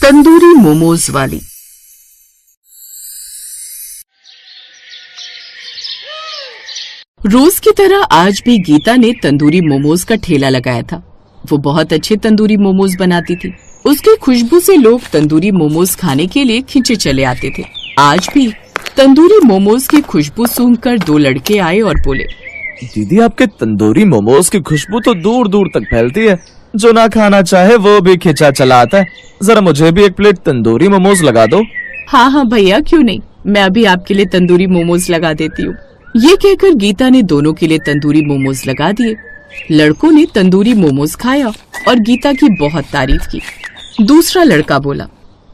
तंदूरी मोमोज वाली। रोज की तरह आज भी गीता ने तंदूरी मोमोज का ठेला लगाया था। वो बहुत अच्छे तंदूरी मोमोज बनाती थी। उसकी खुशबू से लोग तंदूरी मोमोज खाने के लिए खींचे चले आते थे। आज भी तंदूरी मोमोज की खुशबू सूंघकर दो लड़के आए और बोले, दीदी आपके तंदूरी मोमोज की खुशबू तो दूर दूर तक फैलती है। जो ना खाना चाहे वो भी खिंचा चला आता है। जरा मुझे भी एक प्लेट तंदूरी मोमोज लगा दो। हाँ हाँ भैया, क्यों नहीं, मैं अभी आपके लिए तंदूरी मोमोज लगा देती हूँ। ये कहकर गीता ने दोनों के लिए तंदूरी मोमोज लगा दिए। लड़कों ने तंदूरी मोमोज खाया और गीता की बहुत तारीफ की। दूसरा लड़का बोला,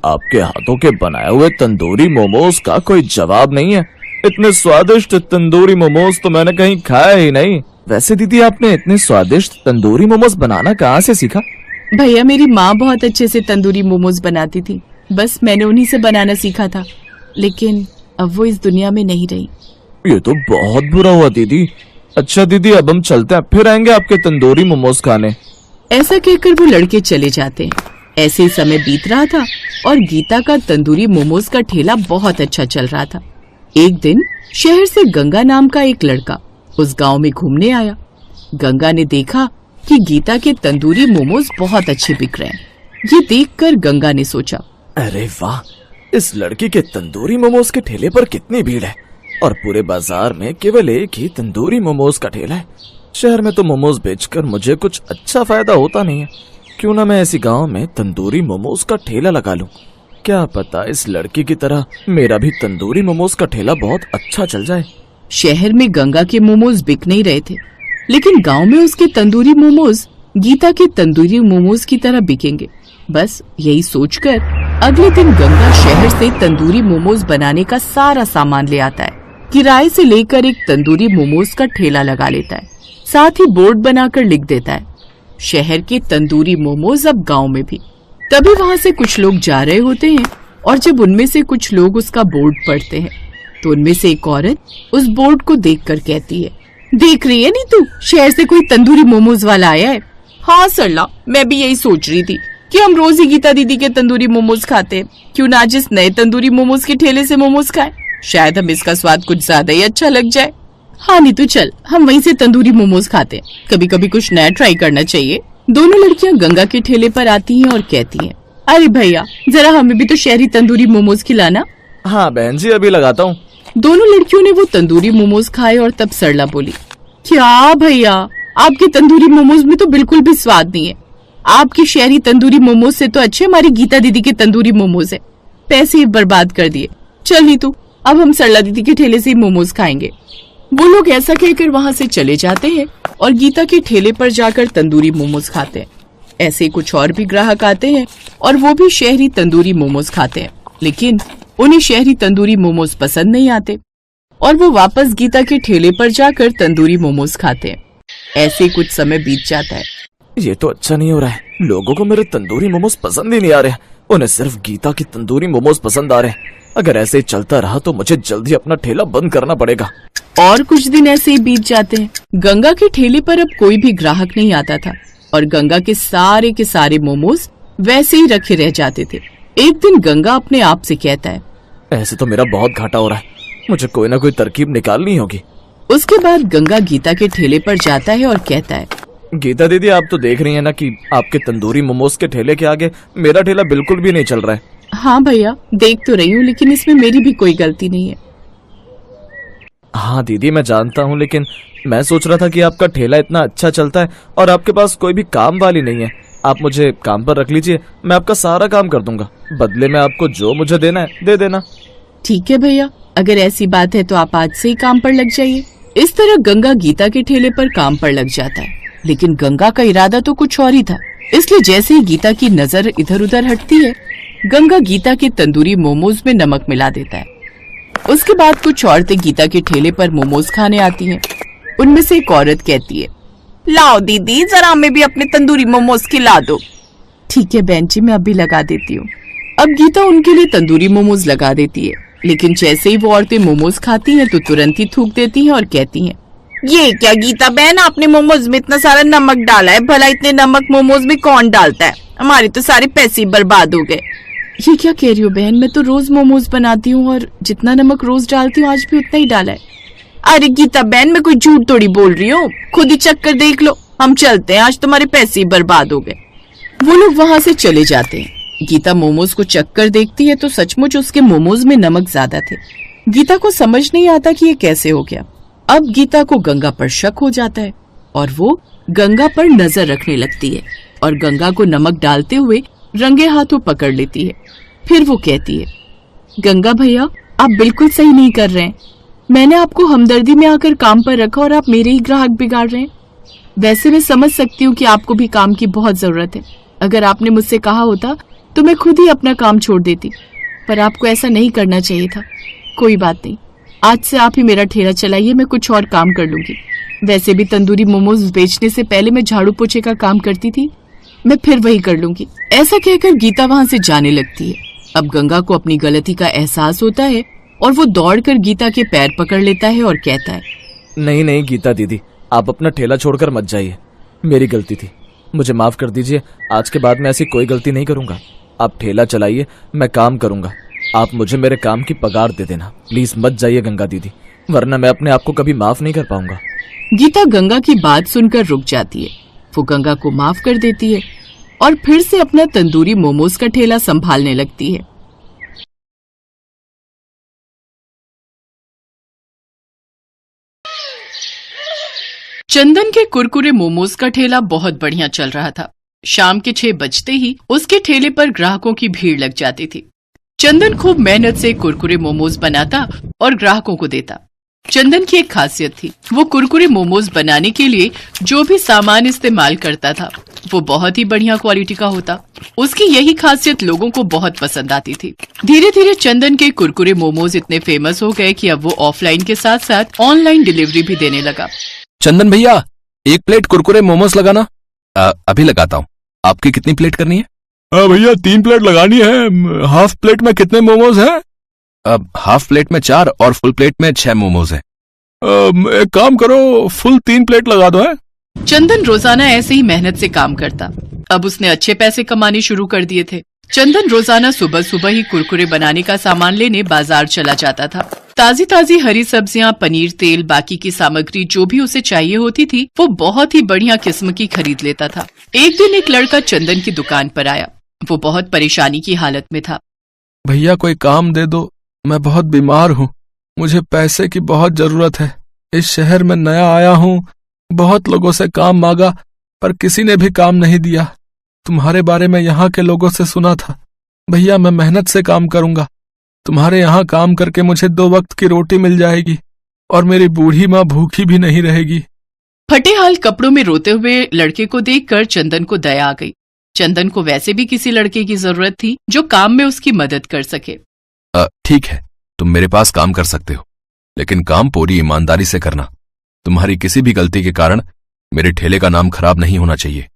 आपके हाथों के बनाए हुए तंदूरी मोमोज का कोई जवाब नहीं है। इतने स्वादिष्ट तंदूरी मोमोज तो मैंने कहीं खाया ही नहीं। वैसे दीदी आपने इतने स्वादिष्ट तंदूरी मोमोज बनाना कहाँ से सीखा? भैया मेरी माँ बहुत अच्छे से तंदूरी मोमोज बनाती थी, बस मैंने उन्हीं से बनाना सीखा था। लेकिन अब वो इस दुनिया में नहीं रही। ये तो बहुत बुरा हुआ दीदी। अच्छा दीदी अब हम चलते हैं, फिर आएंगे आपके तंदूरी मोमोज खाने। ऐसा कहकर वो लड़के चले जाते हैं। ऐसे ही समय बीत रहा था और गीता का तंदूरी मोमोज का ठेला बहुत अच्छा चल रहा था। एक दिन शहर से गंगा नाम का एक लड़का उस गांव में घूमने आया। गंगा ने देखा कि गीता के तंदूरी मोमोज बहुत अच्छे बिक रहे हैं। ये देखकर गंगा ने सोचा, अरे वाह, इस लड़की के तंदूरी मोमोज के ठेले पर कितनी भीड़ है और पूरे बाजार में केवल एक ही तंदूरी मोमोज का ठेला है। शहर में तो मोमोज बेचकर मुझे कुछ अच्छा फायदा होता नहीं है। क्यों ना मैं ऐसी गांव में तंदूरी मोमोज का ठेला लगा लूं। क्या पता इस लड़की की तरह मेरा भी तंदूरी मोमोज का ठेला बहुत अच्छा चल जाए। शहर में गंगा के मोमोज बिक नहीं रहे थे, लेकिन गांव में उसके तंदूरी मोमोज गीता के तंदूरी मोमोज की तरह बिकेंगे। बस यही सोचकर अगले दिन गंगा शहर से तंदूरी मोमोज बनाने का सारा सामान ले आता है। किराए से लेकर एक तंदूरी मोमोज का ठेला लगा लेता है। साथ ही बोर्ड बनाकर लिख देता है, शहर के तंदूरी मोमोज अब गांव में भी। तभी वहाँ से कुछ लोग जा रहे होते हैं और जब उनमें से कुछ लोग उसका बोर्ड पढ़ते हैं तो उनमें से एक औरत उस बोर्ड को देखकर कहती है, देख रही है नहीं तू, शहर से कोई तंदूरी मोमोज वाला आया है। हाँ सरला, मैं भी यही सोच रही थी कि हम रोज ही गीता दीदी के तंदूरी मोमोज खाते हैं। क्यों ना आज इस नए तंदूरी मोमोज के ठेले से मोमोज खाएं, शायद हमें इसका स्वाद कुछ ज्यादा ही अच्छा लग जाए। हाँ नहीं तो चल, हम वहीं से तंदूरी मोमोज खाते हैं। कभी कभी कुछ नया ट्राई करना चाहिए। दोनों लड़कियां गंगा के ठेले पर आती हैं और कहती हैं, अरे भैया जरा हमें भी तो शहरी तंदूरी मोमोज खिलाना। हाँ बहन जी, अभी लगाता हूँ। दोनों लड़कियों ने वो तंदूरी मोमोज खाए और तब सरला बोली, क्या भैया, आपके तंदूरी मोमोज में तो बिल्कुल भी स्वाद नहीं है। आपकी शहरी तंदूरी मोमोज से तो अच्छे हमारी गीता दीदी के तंदूरी मोमोज है। पैसे ही बर्बाद कर दिए। चल नीतू, अब हम सरला दीदी के ठेले से ही मोमोज खाएंगे। वो लोग ऐसा कहकर वहाँ से चले जाते हैं और गीता के ठेले पर जाकर तंदूरी मोमोज खाते हैं। ऐसे कुछ और भी ग्राहक आते हैं और वो भी शहरी तंदूरी मोमोज खाते हैं, लेकिन उन्हें शहरी तंदूरी मोमोज पसंद नहीं आते और वो वापस गीता के ठेले पर जाकर तंदूरी मोमोज खाते हैं। ऐसे कुछ समय बीत जाता है। ये तो अच्छा नहीं हो रहा है। लोगों को मेरे तंदूरी मोमोज पसंद ही नहीं आ रहे। उन्हें सिर्फ गीता की तंदूरी मोमोज पसंद आ रहे हैं। अगर ऐसे ही चलता रहा तो मुझे जल्दी अपना ठेला बंद करना पड़ेगा। और कुछ दिन ऐसे ही बीत जाते हैं। गंगा के ठेले पर अब कोई भी ग्राहक नहीं आता था और गंगा के सारे मोमोज वैसे ही रखे रह जाते थे। एक दिन गंगा अपने आप से कहता है, ऐसे तो मेरा बहुत घाटा हो रहा है। मुझे कोई ना कोई तरकीब निकालनी होगी। उसके बाद गंगा गीता के ठेले पर जाता है और कहता है, गीता दीदी आप तो देख रही हैं ना कि आपके तंदूरी मोमोज के ठेले के आगे मेरा ठेला बिल्कुल भी नहीं चल रहा है। हाँ भैया देख तो रही हूँ, लेकिन इसमें मेरी भी कोई गलती नहीं है। हाँ दीदी मैं जानता हूँ, लेकिन मैं सोच रहा था कि आपका ठेला इतना अच्छा चलता है और आपके पास कोई भी काम वाली नहीं है। आप मुझे काम पर रख लीजिए, मैं आपका सारा काम कर दूंगा। बदले में आपको जो मुझे देना है दे देना। ठीक है भैया, अगर ऐसी बात है तो आप आज से ही काम पर लग जाइए। इस तरह गंगा गीता के ठेले पर काम पर लग जाता है, लेकिन गंगा का इरादा तो कुछ और ही था। इसलिए जैसे ही गीता की नजर इधर उधर हटती है, गंगा गीता के तंदूरी मोमोज में नमक मिला देता है। उसके बाद कुछ औरतें गीता के ठेले पर मोमोज खाने आती हैं। उनमें से एक औरत कहती है, लाओ दीदी जरा हमें भी अपने तंदूरी मोमोज खिला दो। ठीक है बहन जी, मैं अभी लगा देती हूँ। अब गीता उनके लिए तंदूरी मोमोज लगा देती है, लेकिन जैसे ही वो औरतें मोमोज खाती हैं तो तुरंत ही थूक देती हैं और कहती हैं, ये क्या गीता बहन, आपने मोमोज में इतना सारा नमक डाला है। भला इतने नमक मोमोज में कौन डालता है? हमारे तो सारे पैसे बर्बाद हो गए। ये क्या कह रही हो बहन, मैं तो रोज मोमोज बनाती हूँ और जितना नमक रोज डालती हूँ आज भी उतना ही डाला है। अरे गीता बहन, मैं कोई झूठ थोड़ी बोल रही हूँ, खुद ही चेक कर देख लो। हम चलते हैं, आज तुम्हारे पैसे ही बर्बाद हो गए। वो लोग वहां से चले जाते हैं। गीता मोमोज को चेक कर देखती है तो सचमुच उसके मोमोज में नमक ज्यादा थे। गीता को समझ नहीं आता कि ये कैसे हो गया। अब गीता को गंगा पर शक हो जाता है और वो गंगा पर नजर रखने लगती है और गंगा को नमक डालते हुए रंगे हाथों पकड़ लेती है। फिर वो कहती है, गंगा भैया आप बिल्कुल सही नहीं कर रहे हैं। मैंने आपको हमदर्दी में आकर काम पर रखा और आप मेरे ही ग्राहक बिगाड़ रहे हैं। वैसे मैं समझ सकती हूँ कि आपको भी काम की बहुत जरूरत है। अगर आपने मुझसे कहा होता तो मैं खुद ही अपना काम छोड़ देती, पर आपको ऐसा नहीं करना चाहिए था। कोई बात नहीं, आज से आप ही मेरा ठेला चलाइए, मैं कुछ और काम कर लूंगी। वैसे भी तंदूरी मोमोज बेचने से पहले मैं झाड़ू पोछे का काम करती थी, मैं फिर वही कर लूंगी। ऐसा कहकर गीता वहां से जाने लगती है। अब गंगा को अपनी गलती का एहसास होता है और वो दौड़कर गीता के पैर पकड़ लेता है और कहता है, नहीं नहीं गीता दीदी, आप अपना ठेला छोड़कर मत जाइए, मेरी गलती थी, मुझे माफ कर दीजिए। आज के बाद मैं ऐसी कोई गलती नहीं करूंगा। आप ठेला चलाइए, मैं काम करूंगा। आप मुझे मेरे काम की पगार दे देना, प्लीज मत जाइए गंगा दीदी, वरना मैं अपने आप को कभी माफ नहीं कर पाऊंगा। गीता गंगा की बात सुनकर रुक जाती है। वो गंगा को माफ कर देती है और फिर से अपना तंदूरी मोमोज का ठेला संभालने लगती है। चंदन के कुरकुरे मोमोज का ठेला बहुत बढ़िया चल रहा था। शाम के 6 बजते ही उसके ठेले पर ग्राहकों की भीड़ लग जाती थी। चंदन खूब मेहनत से कुरकुरे मोमोज बनाता और ग्राहकों को देता। चंदन की एक खासियत थी, वो कुरकुरे मोमोज बनाने के लिए जो भी सामान इस्तेमाल करता था वो बहुत ही बढ़िया क्वालिटी का होता। उसकी यही खासियत लोगों को बहुत पसंद आती थी। धीरे धीरे चंदन के कुरकुरे मोमोज इतने फेमस हो गए कि अब वो ऑफलाइन के साथ साथ ऑनलाइन डिलीवरी भी देने लगा। चंदन भैया 1 प्लेट कुरकुरे मोमोज लगाना। अभी लगाता हूँ। आपकी कितनी प्लेट करनी है? भैया 3 प्लेट लगानी है। हाफ प्लेट में कितने मोमोज हैं? अब हाफ प्लेट में 4 और फुल प्लेट में 6 मोमोज हैं। एक काम करो, फुल 3 प्लेट लगा दो है। चंदन रोजाना ऐसे ही मेहनत से काम करता। अब उसने अच्छे पैसे कमाने शुरू कर दिए थे। चंदन रोजाना सुबह सुबह ही कुरकुरे बनाने का सामान लेने बाजार चला जाता था। ताजी ताजी हरी सब्जियां, पनीर, तेल, बाकी की सामग्री जो भी उसे चाहिए होती थी वो बहुत ही बढ़िया किस्म की खरीद लेता था। एक दिन एक लड़का चंदन की दुकान पर आया। वो बहुत परेशानी की हालत में था। भैया कोई काम दे दो, मैं बहुत बीमार हूँ, मुझे पैसे की बहुत जरूरत है। इस शहर में नया आया हूँ, बहुत लोगों से काम मांगा पर किसी ने भी काम नहीं दिया। तुम्हारे बारे में यहाँ के लोगों से सुना था। भैया मैं मेहनत से काम करूंगा, तुम्हारे यहाँ काम करके मुझे 2 वक्त की रोटी मिल जाएगी और मेरी बूढ़ी माँ भूखी भी नहीं रहेगी। फटे हाल कपड़ों में रोते हुए लड़के को देखकर चंदन को दया आ गई। चंदन को वैसे भी किसी लड़के की जरूरत थी जो काम में उसकी मदद कर सके। ठीक है, तुम मेरे पास काम कर सकते हो, लेकिन काम पूरी ईमानदारी से करना। तुम्हारी किसी भी गलती के कारण मेरे ठेले का नाम खराब नहीं होना चाहिए।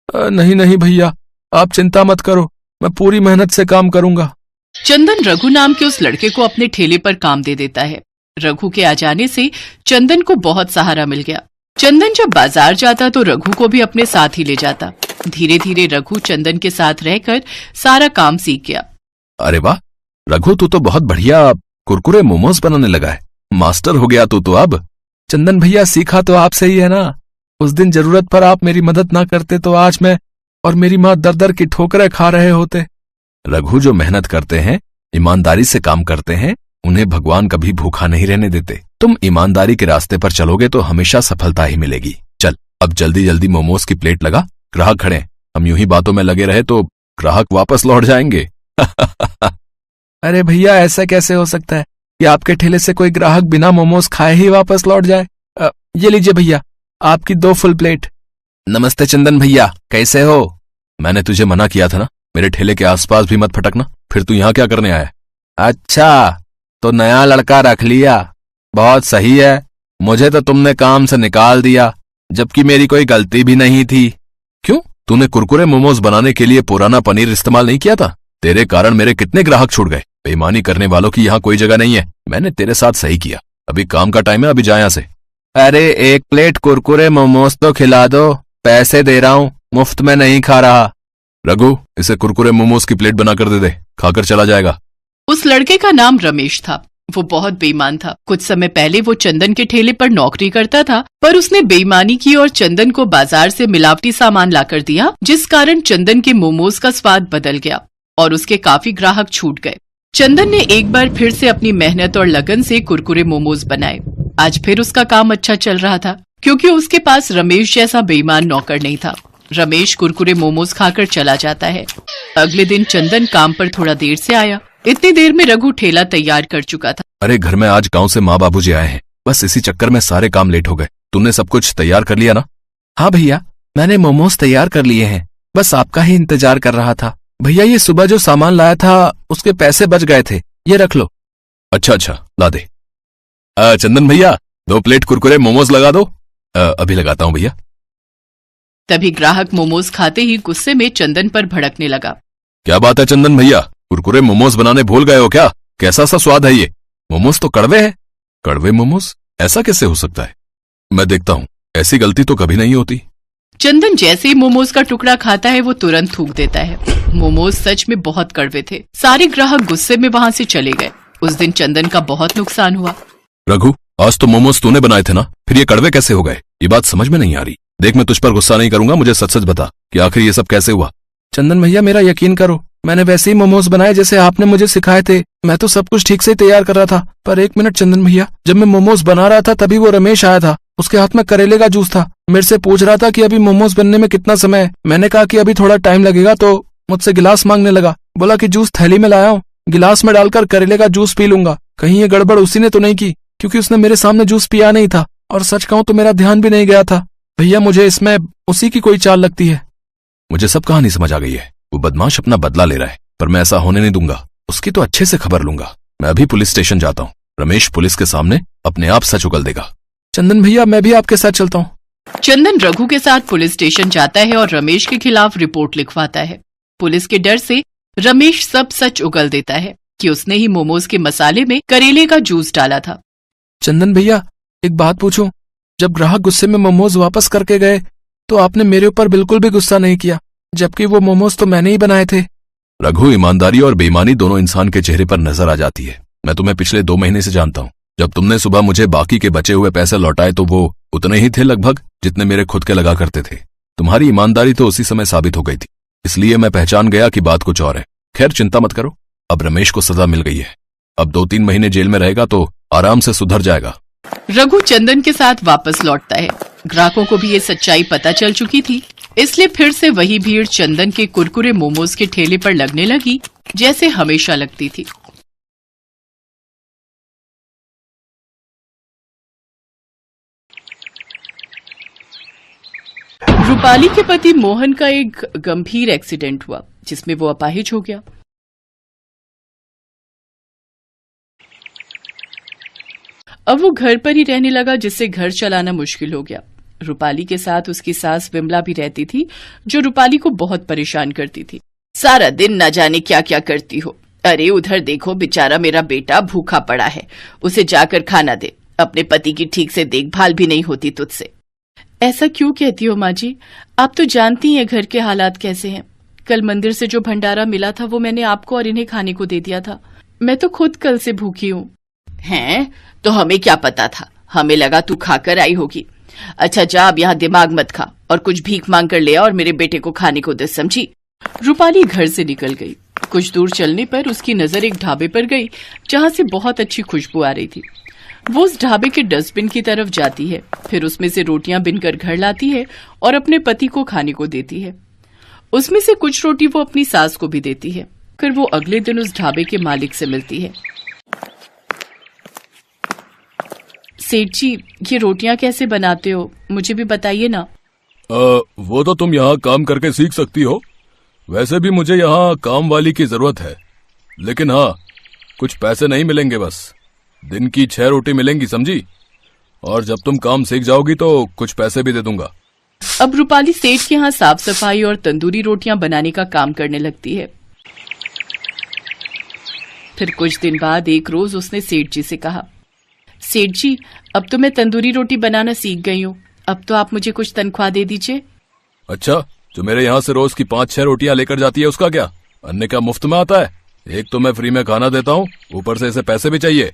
नहीं नहीं भैया, आप चिंता मत करो, मैं पूरी मेहनत से काम करूंगा। चंदन रघु नाम के उस लड़के को अपने ठेले पर काम दे देता है। रघु के आ जाने से चंदन को बहुत सहारा मिल गया। चंदन जब बाजार जाता तो रघु को भी अपने साथ ही ले जाता। धीरे धीरे रघु चंदन के साथ रहकर सारा काम सीख गया। अरे वाह रघु, तू तो बहुत बढ़िया कुरकुरे मोमोज बनाने लगा है। मास्टर हो गया तू तो अब। चंदन भैया सीखा तो आपसे ही है ना। उस दिन जरूरत पर आप मेरी मदद ना करते तो आज मैं और मेरी माँ दर दर की ठोकरें खा रहे होते। रघु जो मेहनत करते हैं, ईमानदारी से काम करते हैं, उन्हें भगवान कभी भूखा नहीं रहने देते। तुम ईमानदारी के रास्ते पर चलोगे तो हमेशा सफलता ही मिलेगी। चल अब जल्दी जल्दी मोमोज की प्लेट लगा, ग्राहक खड़े हैं। हम यूं ही बातों में लगे रहे तो ग्राहक वापस लौट जाएंगे। अरे भैया ऐसा कैसे हो सकता है कि आपके ठेले से कोई ग्राहक बिना मोमोज खाए ही वापस लौट जाए। ये लीजिए भैया, आपकी 2 फुल प्लेट। नमस्ते चंदन भैया, कैसे हो? मैंने तुझे मना किया था ना, मेरे ठेले के आसपास भी मत फटकना। फिर तू यहाँ क्या करने आया? अच्छा, तो नया लड़का रख लिया, बहुत सही है। मुझे तो तुमने काम से निकाल दिया, जबकि मेरी कोई गलती भी नहीं थी। क्यों? तूने कुरकुरे मोमोज बनाने के लिए पुराना पनीर इस्तेमाल नहीं किया था? तेरे कारण मेरे कितने ग्राहक छूट गए। बेईमानी करने वालों की यहाँ कोई जगह नहीं है। मैंने तेरे साथ सही किया। अभी काम का टाइम है, अभी जा यहाँ से। अरे 1 प्लेट कुरकुरे मोमोज तो खिला दो, पैसे दे रहा हूँ, मुफ्त में नहीं खा रहा। रघु, इसे कुरकुरे मोमोज की प्लेट बनाकर दे दे, खाकर चला जाएगा। उस लड़के का नाम रमेश था। वो बहुत बेईमान था। कुछ समय पहले वो चंदन के ठेले पर नौकरी करता था, पर उसने बेईमानी की और चंदन को बाजार से मिलावटी सामान लाकर दिया, जिस कारण चंदन के मोमोज का स्वाद बदल गया और उसके काफी ग्राहक छूट गए। चंदन ने एक बार फिर से अपनी मेहनत और लगन से कुरकुरे मोमोज बनाए। आज फिर उसका काम अच्छा चल रहा था, क्योंकि उसके पास रमेश जैसा बेईमान नौकर नहीं था। रमेश कुरकुरे मोमोज खाकर चला जाता है। अगले दिन चंदन काम पर थोड़ा देर से आया। इतनी देर में रघु ठेला तैयार कर चुका था। अरे घर में आज गांव से माँ बाबूजी आए हैं, बस इसी चक्कर में सारे काम लेट हो गए। तुमने सब कुछ तैयार कर लिया ना? हाँ भैया, मैंने मोमोज तैयार कर लिए हैं, बस आपका ही इंतजार कर रहा था। भैया, ये सुबह जो सामान लाया था उसके पैसे बच गए थे, ये रख लो। अच्छा, ला दे। चंदन भैया, 2 प्लेट कुरकुरे मोमोज लगा दो। अभी लगाता हूँ भैया। तभी ग्राहक मोमोज खाते ही गुस्से में चंदन पर भड़कने लगा। क्या बात है चंदन भैया, कुरकुरे मोमोज बनाने भूल गए हो क्या? कैसा सा स्वाद है ये? मोमोज तो कड़वे हैं। कड़वे मोमोज? ऐसा कैसे हो सकता है? मैं देखता हूँ, ऐसी गलती तो कभी नहीं होती। चंदन जैसे ही मोमोज का टुकड़ा खाता है वो तुरंत थूक देता है। मोमोज सच में बहुत कड़वे थे। सारे ग्राहक गुस्से में वहाँ से चले गए। उस दिन चंदन का बहुत नुकसान हुआ। रघु, आज तो मोमोज तूने बनाए थे ना, फिर ये कड़वे कैसे हो गए? ये बात समझ में नहीं आ रही। देख, मैं तुझ पर गुस्सा नहीं करूंगा, मुझे सच सच बता कि आखिर ये सब कैसे हुआ। चंदन भैया, मेरा यकीन करो, मैंने वैसे ही मोमोज बनाए जैसे आपने मुझे सिखाए थे। मैं तो सब कुछ ठीक से तैयार कर रहा था, पर 1 मिनट चंदन भैया, जब मैं मोमोज बना रहा था तभी वो रमेश आया था। उसके हाथ में करेले का जूस था। मेरे से पूछ रहा था कि अभी मोमोज बनने में कितना समय है। मैंने कहा कि अभी थोड़ा टाइम लगेगा, तो मुझसे गिलास मांगने लगा। बोला कि जूस थैली में लाया हूँ, गिलास में डालकर करेले का जूस पी लूंगा। कहीं ये गड़बड़ उसी ने तो नहीं की, क्योंकि उसने मेरे सामने जूस पिया नहीं था, और सच कहूं तो मेरा ध्यान भी नहीं गया था। भैया, मुझे इसमें उसी की कोई चाल लगती है। मुझे सब कहानी समझ आ गई है। वो बदमाश अपना बदला ले रहा है, पर मैं ऐसा होने नहीं दूंगा। उसकी तो अच्छे से खबर लूंगा। मैं अभी पुलिस स्टेशन जाता हूँ। रमेश पुलिस के सामने अपने आप सच उगल देगा। चंदन भैया, मैं भी आपके साथ चलता हूँ। चंदन रघु के साथ पुलिस स्टेशन जाता है और रमेश के खिलाफ रिपोर्ट लिखवाता है। पुलिस के डर से रमेश सब सच उगल देता है कि उसने ही मोमोज के मसाले में करेले का जूस डाला था। चंदन भैया, एक बात पूछूं? जब ग्राहक गुस्से में मोमोज वापस करके गए तो आपने मेरे ऊपर बिल्कुल भी गुस्सा नहीं किया, जबकि वो मोमोज तो मैंने ही बनाए थे। रघु, ईमानदारी और बेईमानी दोनों इंसान के चेहरे पर नजर आ जाती है। मैं तुम्हें पिछले 2 महीने से जानता हूँ। जब तुमने सुबह मुझे बाकी के बचे हुए पैसे लौटाए तो वो उतने ही थे लगभग जितने मेरे खुद के लगा करते थे। तुम्हारी ईमानदारी तो उसी समय साबित हो गई थी, इसलिए मैं पहचान गया कि बात कुछ और है। खैर, चिंता मत करो, अब रमेश को सजा मिल गई है। अब 2-3 महीने जेल में रहेगा तो आराम से सुधर जाएगा। रघु चंदन के साथ वापस लौटता है। ग्राहकों को भी ये सच्चाई पता चल चुकी थी, इसलिए फिर से वही भीड़ चंदन के कुरकुरे मोमोज के ठेले पर लगने लगी, जैसे हमेशा लगती थी। रूपाली के पति मोहन का एक गंभीर एक्सीडेंट हुआ, जिसमें वो अपाहिज हो गया। अब वो घर पर ही रहने लगा, जिससे घर चलाना मुश्किल हो गया। रूपाली के साथ उसकी सास विमला भी रहती थी, जो रूपाली को बहुत परेशान करती थी। सारा दिन न जाने क्या क्या करती हो। अरे उधर देखो, बेचारा मेरा बेटा भूखा पड़ा है, उसे जाकर खाना दे। अपने पति की ठीक से देखभाल भी नहीं होती तुझसे। ऐसा क्यों कहती हो माँ जी? आप तो जानती हैं घर के हालात कैसे हैं। कल मंदिर से जो भंडारा मिला था वो मैंने आपको और इन्हें खाने को दे दिया था। मैं तो खुद कल से भूखी हूँ। हैं? तो हमें क्या पता था, हमें लगा तू खाकर आई होगी। अच्छा जा, अब यहाँ दिमाग मत खा और कुछ भीख मांग कर ले आ और मेरे बेटे को खाने को दे, समझी? रूपाली घर से निकल गई। कुछ दूर चलने पर उसकी नजर एक ढाबे पर गई, जहाँ से बहुत अच्छी खुशबू आ रही थी। वो उस ढाबे के डस्टबिन की तरफ जाती है, फिर उसमें से रोटियां बिनकर घर लाती है और अपने पति को खाने को देती है। उसमें से कुछ रोटी वो अपनी सास को भी देती है। फिर वो अगले दिन उस ढाबे के मालिक से मिलती है। सेठ जी, ये रोटियां कैसे बनाते हो, मुझे भी बताइए ना। वो तो तुम यहाँ काम करके सीख सकती हो। वैसे भी मुझे यहाँ काम वाली की जरूरत है, लेकिन हाँ, कुछ पैसे नहीं मिलेंगे, बस दिन की 6 रोटी मिलेंगी, समझी? और जब तुम काम सीख जाओगी तो कुछ पैसे भी दे दूंगा। अब रूपाली सेठ के यहाँ साफ सफाई और तंदूरी रोटियां बनाने का काम करने लगती है। फिर कुछ दिन बाद एक रोज उसने सेठ जी से कहा, सेठ जी, अब तो मैं तंदूरी रोटी बनाना सीख गई हूँ, अब तो आप मुझे कुछ तनख्वाह दे दीजिए। अच्छा, जो मेरे यहाँ से रोज की 5-6 रोटियां लेकर जाती है उसका क्या? अन्य क्या मुफ्त में आता है? एक तो मैं फ्री में खाना देता हूँ, ऊपर से इसे पैसे भी चाहिए।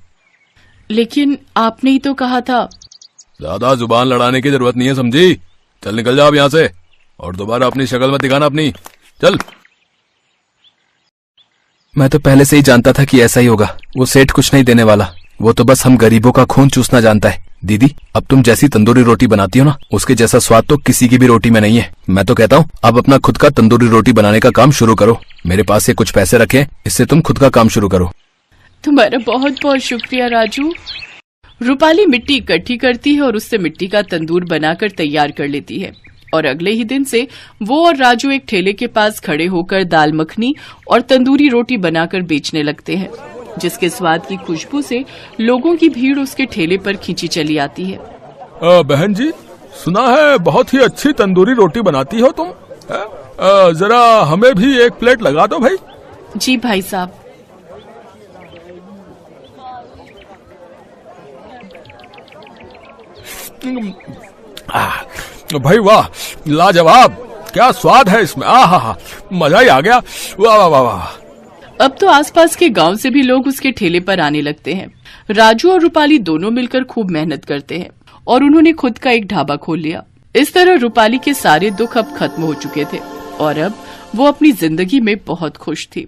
लेकिन आपने ही तो कहा था। ज्यादा जुबान लड़ाने की जरूरत नहीं है, समझी? चल निकल जाओ अब यहाँ से, और दोबारा अपनी शक्ल मत दिखाना अपनी। चल। मैं तो पहले से ही जानता था कि ऐसा ही होगा। वो सेठ कुछ नहीं देने वाला, वो तो बस हम गरीबों का खून चूसना जानता है। दीदी, अब तुम जैसी तंदूरी रोटी बनाती हो ना, उसके जैसा स्वाद तो किसी की भी रोटी में नहीं है। मैं तो कहता हूँ अब अपना खुद का तंदूरी रोटी बनाने का काम शुरू करो। मेरे पास ये कुछ पैसे रखे, इससे तुम खुद का काम शुरू करो। तुम्हारा बहुत बहुत शुक्रिया राजू। रूपाली मिट्टी इकट्ठी करती है और उससे मिट्टी का तंदूर बनाकर तैयार कर लेती है, और अगले ही दिन से वो और राजू एक ठेले के पास खड़े होकर दाल मखनी और तंदूरी रोटी बनाकर बेचने लगते हैं, जिसके स्वाद की खुशबू से लोगों की भीड़ उसके ठेले पर खींची चली आती है। बहन जी, सुना है बहुत ही अच्छी तंदूरी रोटी बनाती हो तुम। जरा हमें भी एक प्लेट लगा दो भाई। जी भाई साहब। भाई वाह, लाजवाब, क्या स्वाद है इसमें। आहा, मजा ही आ गया। वाह वाह वाह वाह। अब तो आसपास के गांव से भी लोग उसके ठेले पर आने लगते हैं। राजू और रूपाली दोनों मिलकर खूब मेहनत करते हैं और उन्होंने खुद का एक ढाबा खोल लिया। इस तरह रूपाली के सारे दुख अब खत्म हो चुके थे और अब वो अपनी जिंदगी में बहुत खुश थी।